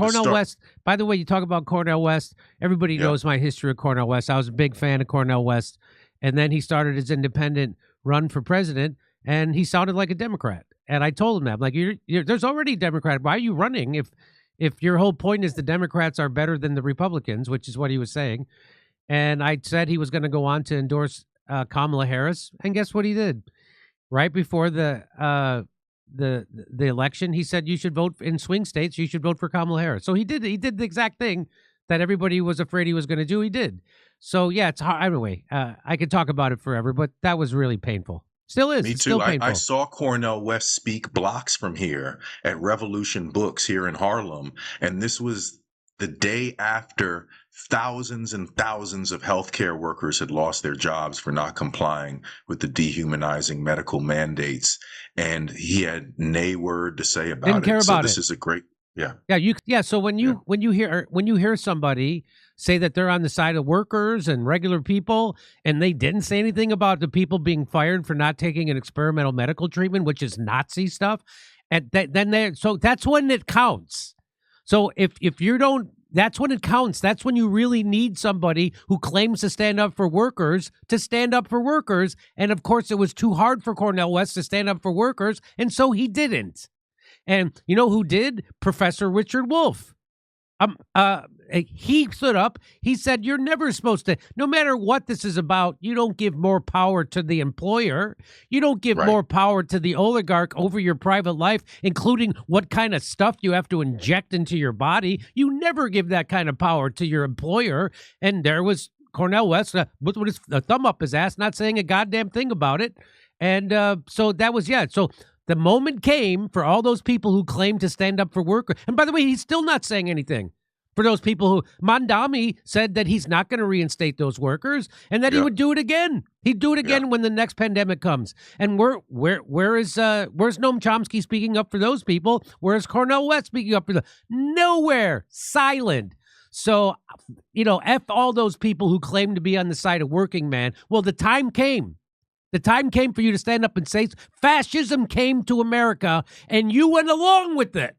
Cornel start. West, by the way, you talk about Cornel West. Everybody Yeah. knows my history of Cornel West. I was a big fan of Cornel West. And then he started his independent run for president, and he sounded like a Democrat. And I told him that. I'm like, there's already a Democrat. Why are you running if your whole point is the Democrats are better than the Republicans, which is what he was saying. And I said he was going to go on to endorse Kamala Harris. And guess what he did? Right before the election, he said you should vote in swing states. You should vote for Kamala Harris. So he did the exact thing that everybody was afraid he was going to do. He did. So yeah, it's hard. Anyway, I could talk about it forever, but that was really painful. Still is. Me It's too. still painful. I saw Cornel West speak blocks from here at Revolution Books here in Harlem. And this was the day after thousands and thousands of healthcare workers had lost their jobs for not complying with the dehumanizing medical mandates. And he had nay word to say about Didn't care it. about So this it. is a great, yeah. Yeah. So when you hear somebody say that they're on the side of workers and regular people, and they didn't say anything about the people being fired for not taking an experimental medical treatment, which is Nazi stuff, and so that's when it counts. So if you don't, that's when it counts. That's when you really need somebody who claims to stand up for workers to stand up for workers. And of course, it was too hard for Cornel West to stand up for workers, and so he didn't. And you know who did? Professor Richard Wolff. He stood up. He said, you're never supposed to, no matter what this is about, you don't give more power to the employer. You don't give more power to the oligarch over your private life, including what kind of stuff you have to inject into your body. You never give that kind of power to your employer. And there was Cornel West with his thumb up his ass, not saying a goddamn thing about it. And so that was, So the moment came for all those people who claim to stand up for workers. And by the way, he's still not saying anything for those people who Mondami said that he's not going to reinstate those workers and that he would do it again. He'd do it again when the next pandemic comes. And where's Noam Chomsky speaking up for those people? Where's Cornel West speaking up for them? Nowhere. Silent. So, F all those people who claim to be on the side of working man. Well, the time came. The time came for you to stand up and say fascism came to America, and you went along with it.